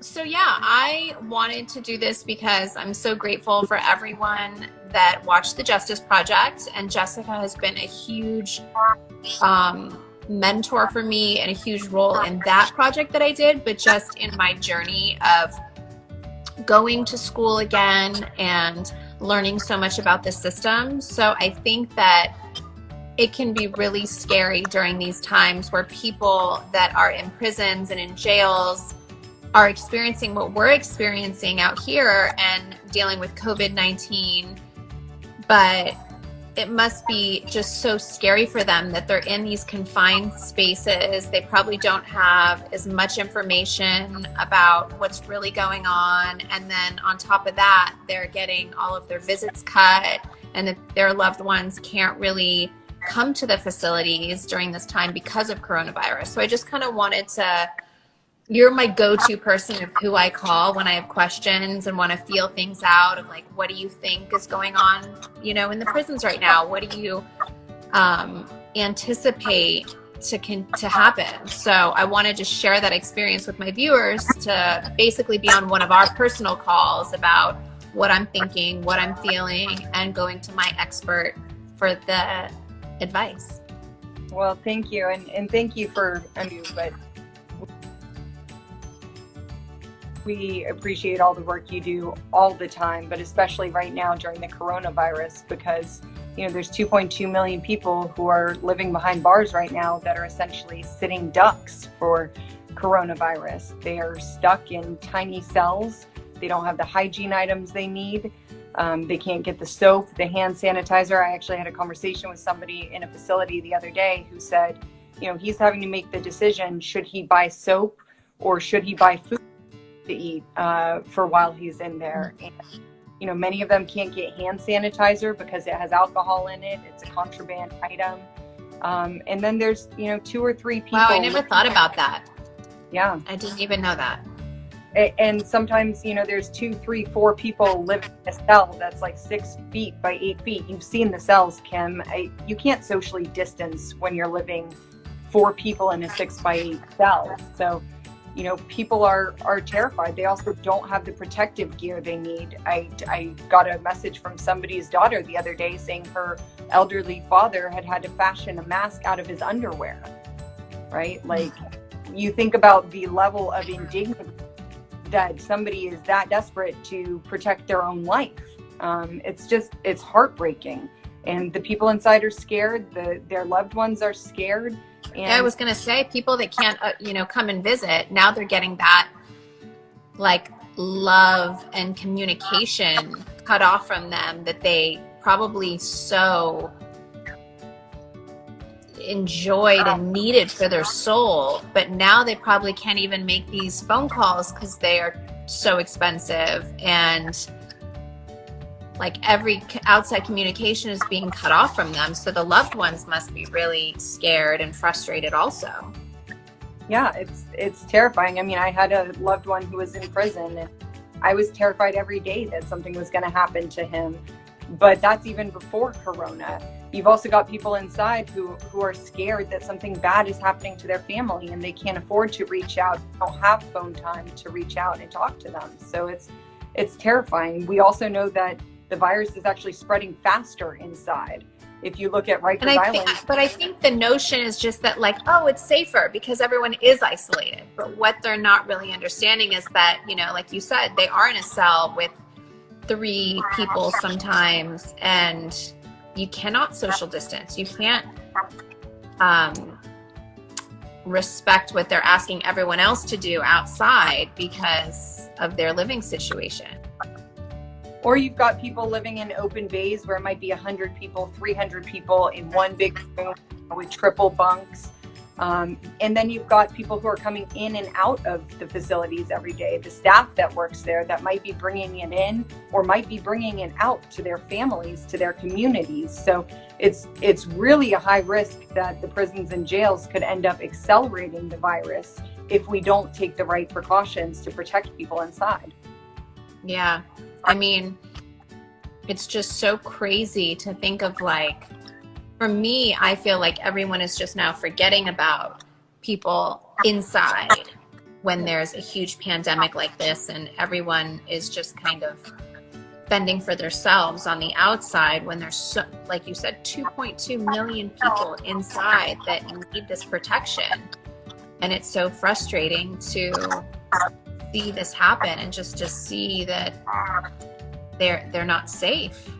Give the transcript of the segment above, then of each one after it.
So yeah, I wanted to do this because I'm so grateful for everyone that watched the Justice Project, and Jessica has been a huge mentor for me and a huge role in that project that I did, but just in my journey of going to school again and learning so much about the system. So I think that it can be really scary during these times where people that are in prisons and in jails are experiencing what we're experiencing out here and dealing with COVID-19. But it must be just so scary for them that they're in these confined spaces. They probably don't have as much information about what's really going on. And then on top of that, they're getting all of their visits cut, and that their loved ones can't really come to the facilities during this time because of coronavirus. So I just kind of wanted to, you're my go-to person of who I call when I have questions and want to feel things out of like, what do you think is going on, in the prisons right now? What do you anticipate to happen? So I wanted to share that experience with my viewers to basically be on one of our personal calls about what I'm thinking, what I'm feeling, and going to my expert for the advice. Well, thank you. And thank you for, but we appreciate all the work you do all the time, but especially right now during the coronavirus, because, there's 2.2 million people who are living behind bars right now that are essentially sitting ducks for coronavirus. They are stuck in tiny cells. They don't have the hygiene items they need. They can't get the soap, the hand sanitizer. I actually had a conversation with somebody in a facility the other day who said, he's having to make the decision, should he buy soap or should he buy food to eat for while he's in there. And, many of them can't get hand sanitizer because it has alcohol in it. It's a contraband item. And then there's, 2 or 3 people. Wow, I never thought about that. Yeah. I didn't even know that. And sometimes, there's 2, 3, 4 people living in a cell that's like 6 feet by 8 feet. You've seen the cells, Kim. You can't socially distance when you're living 4 people in a 6 by 8 cell. So, people are terrified. They also don't have the protective gear they need. I got a message from somebody's daughter the other day saying her elderly father had to fashion a mask out of his underwear, right? Like, you think about the level of indignity that somebody is that desperate to protect their own life. It's heartbreaking. And the people inside are scared. Their loved ones are scared. And yeah, I was going to say, people that can't, come and visit, now they're getting that, like, love and communication cut off from them that they probably so enjoyed and needed for their soul. But now they probably can't even make these phone calls because they are so expensive, and like every outside communication is being cut off from them. So the loved ones must be really scared and frustrated also. Yeah, it's terrifying. I mean, I had a loved one who was in prison, and I was terrified every day that something was going to happen to him. But that's even before Corona. You've also got people inside who are scared that something bad is happening to their family, and they can't afford to reach out, don't have phone time to reach out and talk to them. So it's terrifying. We also know that the virus is actually spreading faster inside. If you look at Rikers Island. But I think the notion is just that, like, oh, it's safer because everyone is isolated. But what they're not really understanding is that, like you said, they are in a cell with 3 people sometimes, and you cannot social distance. You can't respect what they're asking everyone else to do outside because of their living situation. Or you've got people living in open bays where it might be 100 people, 300 people in one big room with triple bunks. And then you've got people who are coming in and out of the facilities every day. The staff that works there that might be bringing it in or might be bringing it out to their families, to their communities. So it's really a high risk that the prisons and jails could end up accelerating the virus if we don't take the right precautions to protect people inside. Yeah. I mean, it's just so crazy to think of, like, for me, I feel like everyone is just now forgetting about people inside. when there's a huge pandemic like this and everyone is just kind of fending for themselves on the outside, when there's, so, like you said, 2.2 million people inside that need this protection. And it's so frustrating to see this happen and just to see that they're not safe.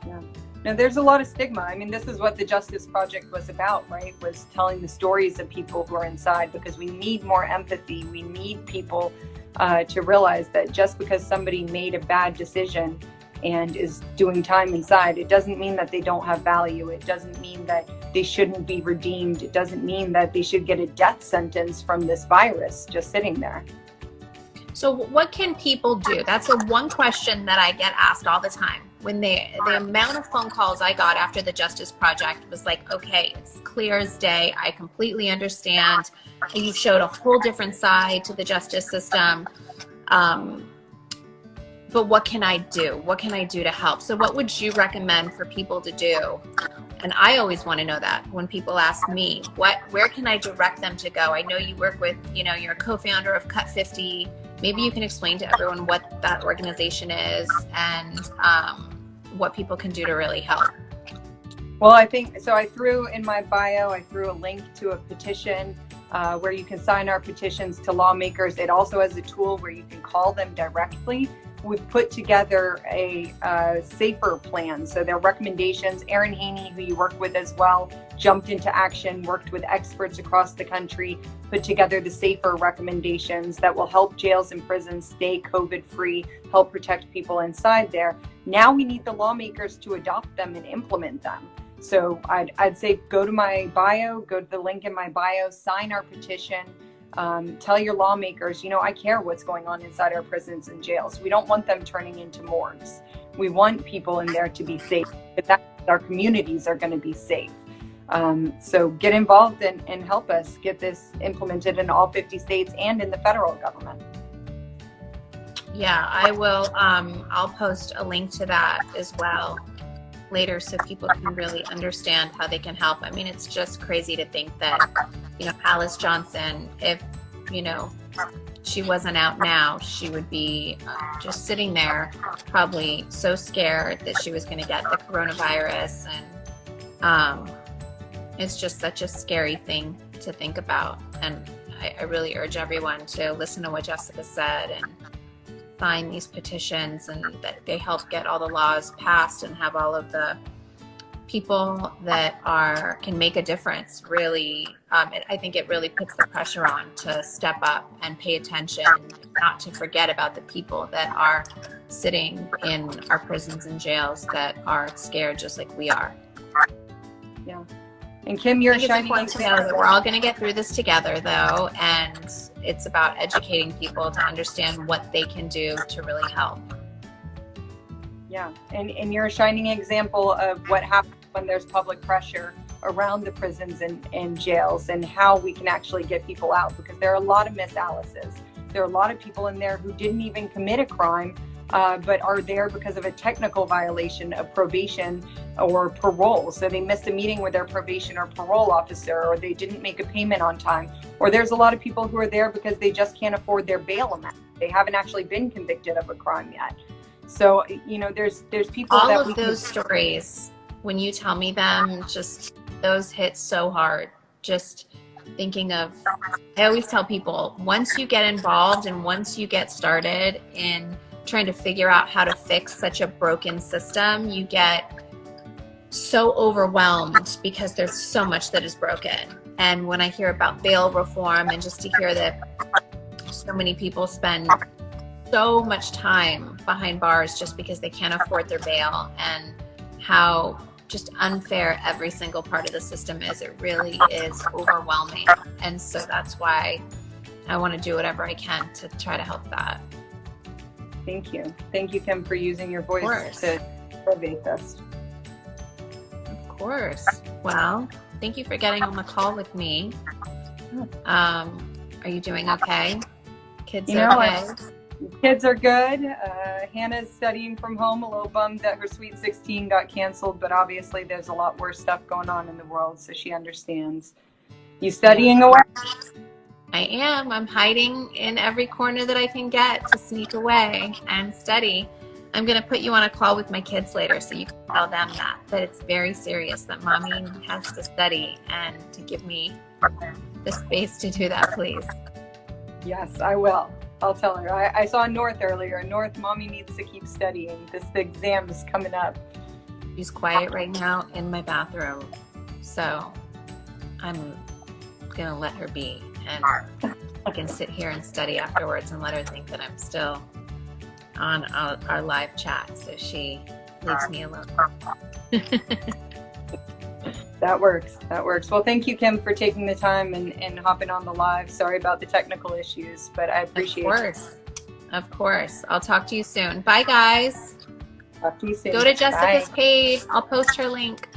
Yeah. No, there's a lot of stigma. I mean, this is what the Justice Project was about, right? Was telling the stories of people who are inside, because we need more empathy. We need people to realize that just because somebody made a bad decision and is doing time inside, it doesn't mean that they don't have value. It doesn't mean that they shouldn't be redeemed. It doesn't mean that they should get a death sentence from this virus just sitting there. So what can people do? That's the one question that I get asked all the time. When the amount of phone calls I got after the Justice Project was like, okay, it's clear as day. I completely understand. You showed a whole different side to the justice system. But what can I do? What can I do to help? So what would you recommend for people to do? And I always want to know that when people ask me, where can I direct them to go? I know you work with, you're a co-founder of Cut 50. Maybe you can explain to everyone what that organization is and what people can do to really help. Well, I think, so I threw in my bio, I threw a link to a petition where you can sign our petitions to lawmakers. It also has a tool where you can call them directly. We've put together a safer plan. So there are recommendations. Erin Haney, who you work with as well, jumped into action, worked with experts across the country, put together the safer recommendations that will help jails and prisons stay COVID-free, help protect people inside there. Now we need the lawmakers to adopt them and implement them. So I'd say go to my bio, go to the link in my bio, sign our petition. Tell your lawmakers, I care what's going on inside our prisons and jails. We don't want them turning into morgues. We want people in there to be safe, but that our communities are going to be safe. So get involved and help us get this implemented in all 50 states and in the federal government. Yeah, I will. I'll post a link to that as well later so people can really understand how they can help. I mean, it's just crazy to think that, Alice Johnson, if, she wasn't out now, she would be just sitting there probably so scared that she was going to get the coronavirus. And it's just such a scary thing to think about. And I really urge everyone to listen to what Jessica said and sign these petitions, and that they help get all the laws passed and have all of the people that can make a difference. Really, I think it really puts the pressure on to step up and pay attention, not to forget about the people that are sitting in our prisons and jails that are scared just like we are. Yeah. And Kim, you're shining. It's important to know that we're all going to get through this together, though, and it's about educating people to understand what they can do to really help. Yeah, and you're a shining example of what happens when there's public pressure around the prisons and jails, and how we can actually get people out, because there are a lot of Miss Alices. There are a lot of people in there who didn't even commit a crime, but are there because of a technical violation of probation or parole. So they missed a meeting with their probation or parole officer, or they didn't make a payment on time. Or there's a lot of people who are there because they just can't afford their bail amount. They haven't actually been convicted of a crime yet. So, there's people all that of those stories, when you tell me them, just those hit so hard. Just thinking of, I always tell people, once you get involved and once you get started in trying to figure out how to fix such a broken system, you get so overwhelmed because there's so much that is broken. And when I hear about bail reform, and just to hear that so many people spend so much time behind bars just because they can't afford their bail, and how just unfair every single part of the system is, it really is overwhelming. And so that's why I want to do whatever I can to try to help that. Thank you. Thank you, Kim, for using your voice to elevate this. Of course. Well, thank you for getting on the call with me. Are you doing okay? Kids okay? Kids are good. Hannah's studying from home, a little bummed that her Sweet 16 got canceled, but obviously there's a lot worse stuff going on in the world, so she understands. You studying away? I am. I'm hiding in every corner that I can get to sneak away and study. I'm going to put you on a call with my kids later so you can tell them that it's very serious, that mommy has to study, and to give me the space to do that, please. Yes, I will. I'll tell her. I saw North earlier. North, mommy needs to keep studying. The exam is coming up. She's quiet right now in my bathroom, so I'm going to let her be. And I can sit here and study afterwards and let her think that I'm still on our live chat, so she leaves me alone. That works. Well, thank you, Kim, for taking the time and hopping on the live. Sorry about the technical issues, but I appreciate it. Of course. I'll talk to you soon. Bye, guys. Talk to you soon. Go to Jessica's Bye. page. I'll post her link.